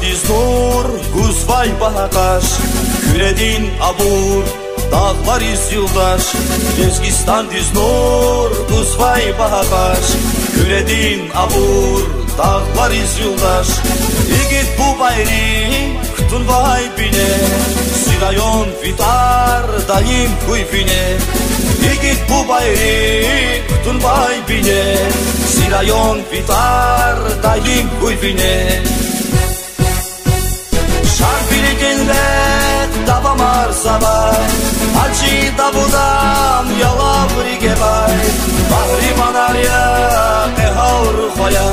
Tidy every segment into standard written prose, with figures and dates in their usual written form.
diz nur, Guzvay bahaqaş, Küredin abur, dağlar iz yıldaş. Rezgistan diz nur, Guzvay bahaqaş, Küredin abur, dağlar iz yıldaş. İgit bu bayri, Ktun vay bine, Sirayon vitar, Dayim kuyfine. İgit bu bayri, Ktun vay bine, Sirayon vitar, Dayim kuyfine. Şarpiligenle davam arsaba, Acı dabudan yala brigevay. Bahri manarya ehavru khoya,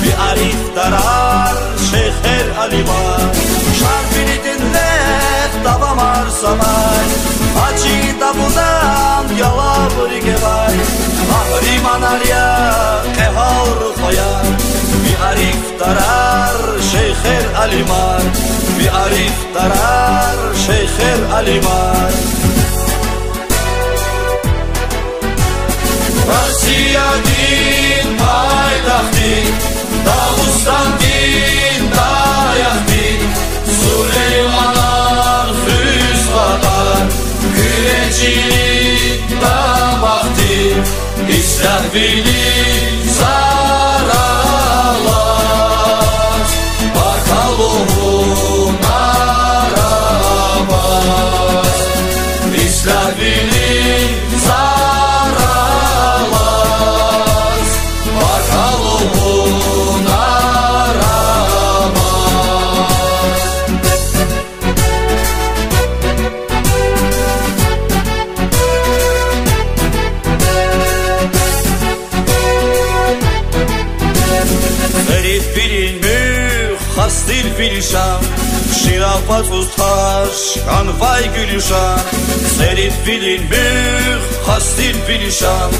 Bi arif darar Şeyher alima. Şarpiligenle davam arsaba, Acı dabudan yala brigevay. Bahri manarya ehavru khoya, Bi arif darar Şeyher alimar. Bi arif darar Şeyher alimar. Rossiya din paytaxti, Dağıstan din dayaqti. Süleymanar füzqadar, Küreçilik damaqti. İsrafili zaralar, Bakalım aramaz. İsrafili zaralar, Bakalım aramaz. Herif bilinmüş, hastil filşan, Şirafat ustaş, kanvay gülüşan. Serif bilinmüş, hastil filşan,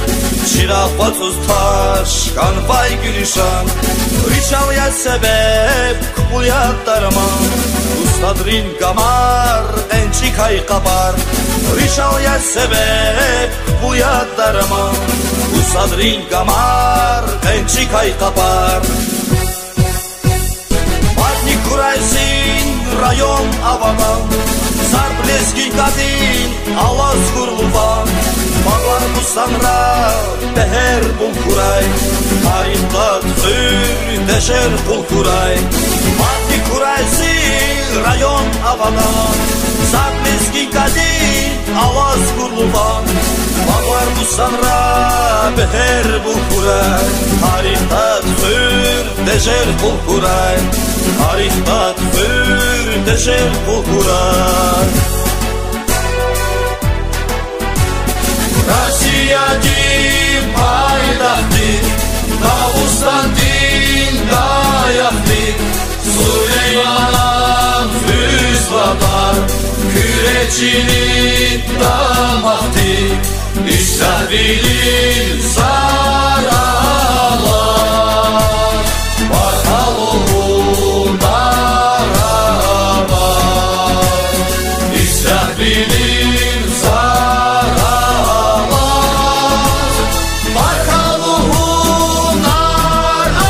Şirafat ustaş, kanvay gülüşan. Riçalya sebep, kupulya darman, Ustadrin gamar, ençik ay kapar. Riçalya sebep, kupulya darman, Ustadrin gamar, ençik ay kapar. Matni kuraysin rayon avadan, Zarblezgi kadin alaz kurluvan. Bağlar mustanra beher bulkuray, Tarihta tüzür deşer bulkuray. Matni kuraysin rayon avadan, Zarblezgi kadin alaz kurluvan. Bağlar mustanra beher bulkuray, Tarihta tüzür deşer bulkuray. Tarihta tüzür deşer bulkuray. Rossiya din paytaxti, Dağıstan din dayaqti. Süleymanan füzqadar, Küreçilik damaqti. İsrafilin zaralar, Bakalım aramaz. İsrafilin zaralar, Bakalım aramaz.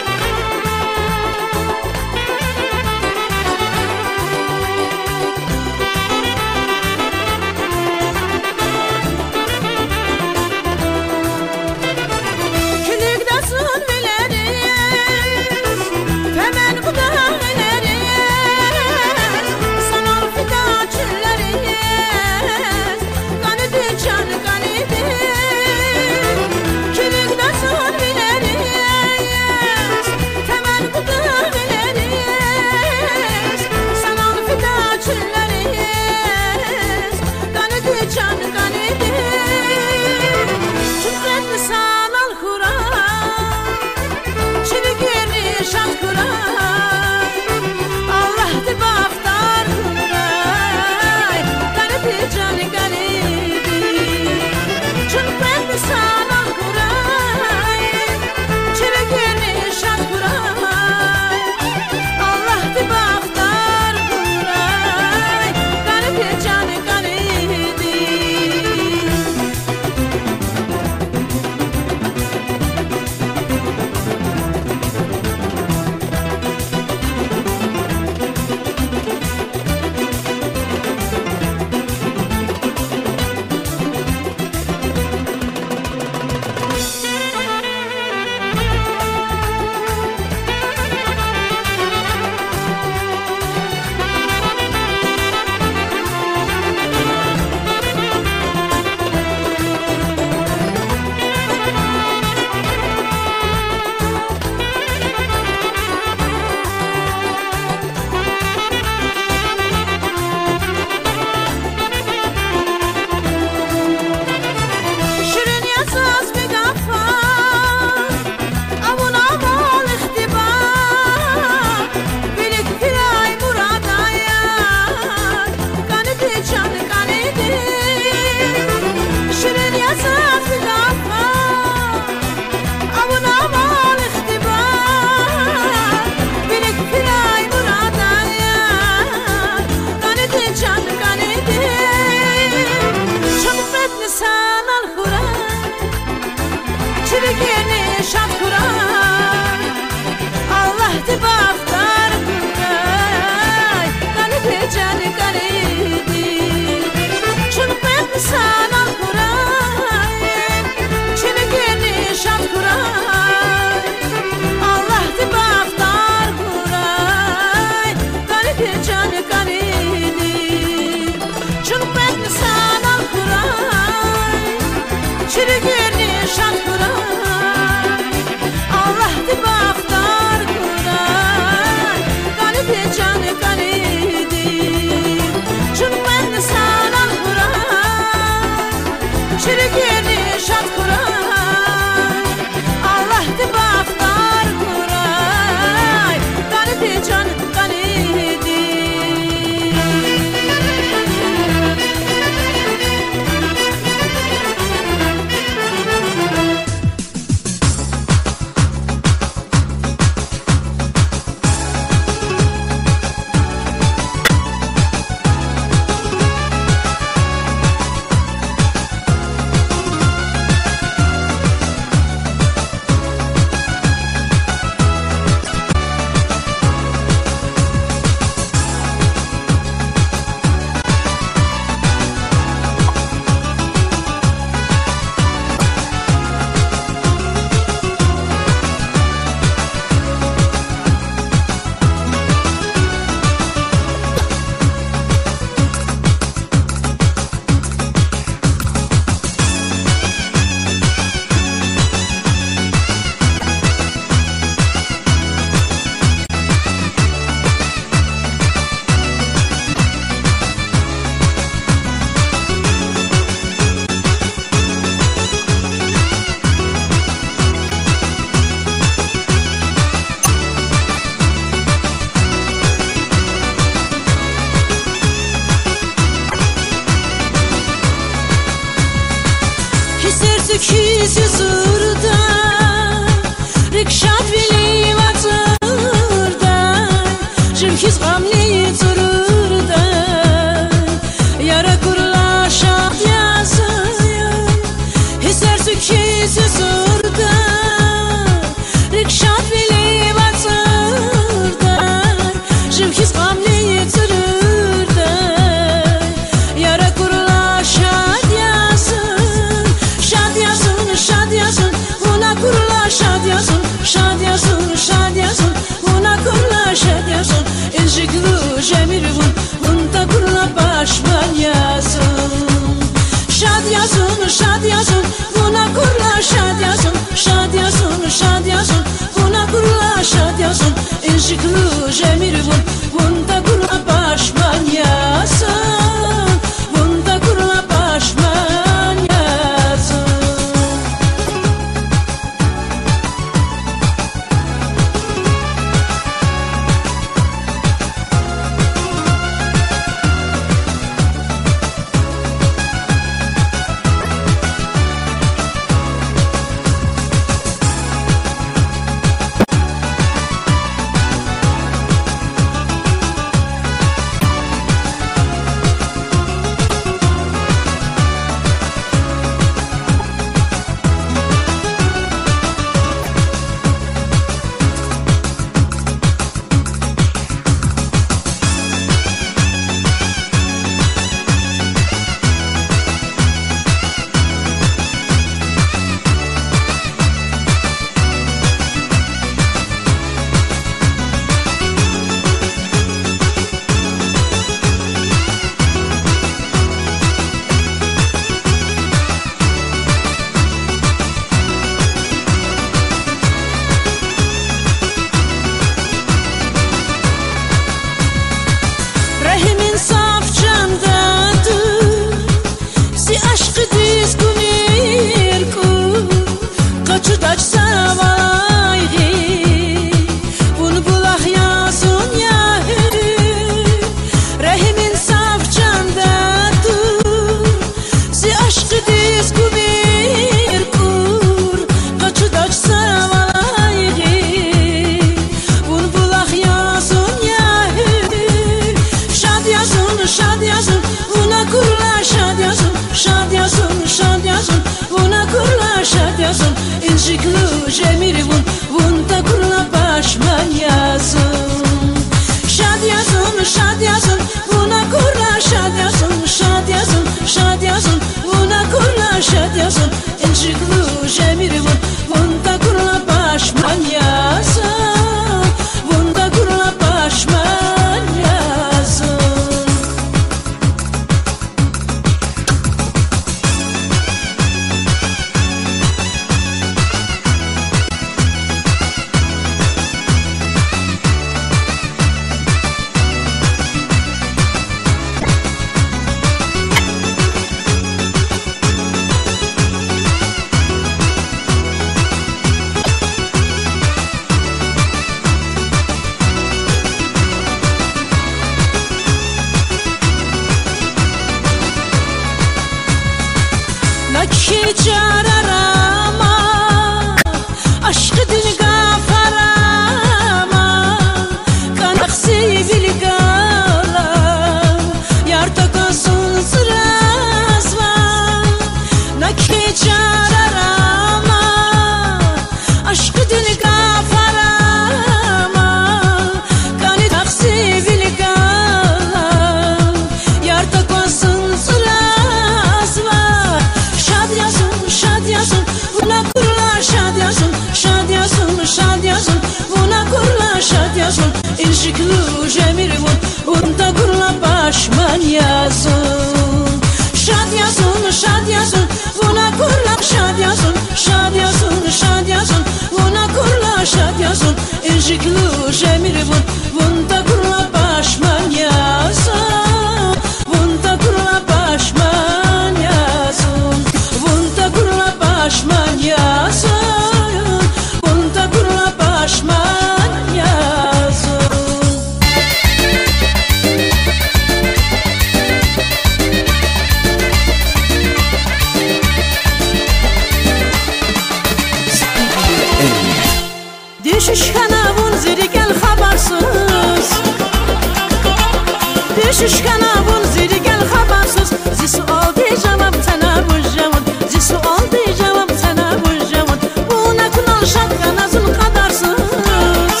ششکنابون زیر گل خبرسوز زی سوال دی جواب تنابون جوان زی سوال دی جواب تنابون جوان bu نکنال شبکن از اون قدرسوز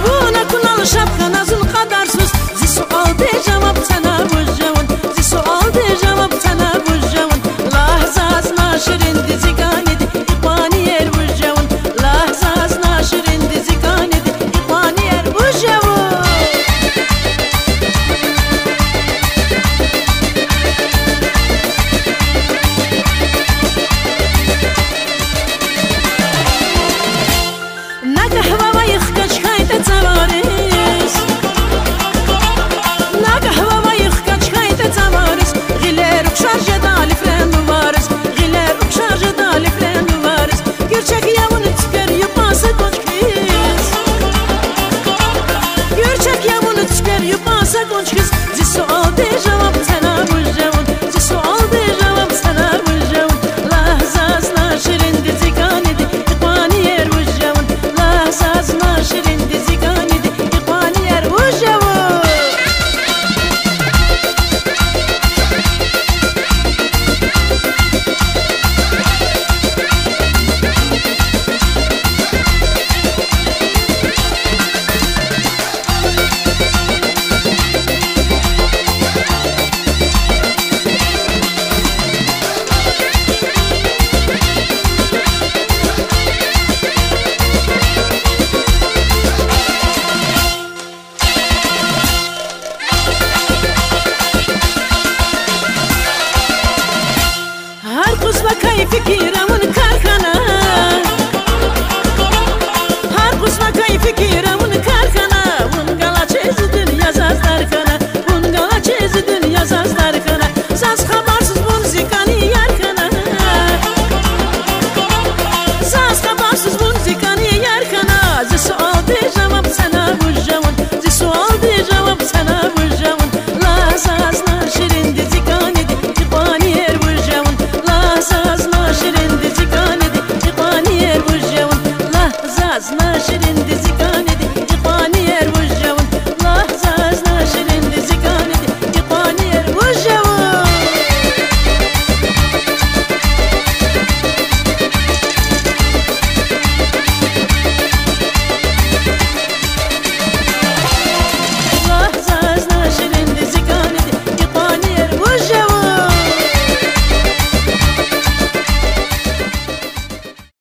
bu نکنال شبکن از اون قدرسوز زی سوال دی جواب تنابون جوان زی سوال دی جواب تنابون جوان لحظه از ناشرین دیزی گانید اقوانی yer bu جوان لحظه از ناشرین دیزی گانید اقوانی yer bu جوان Fikir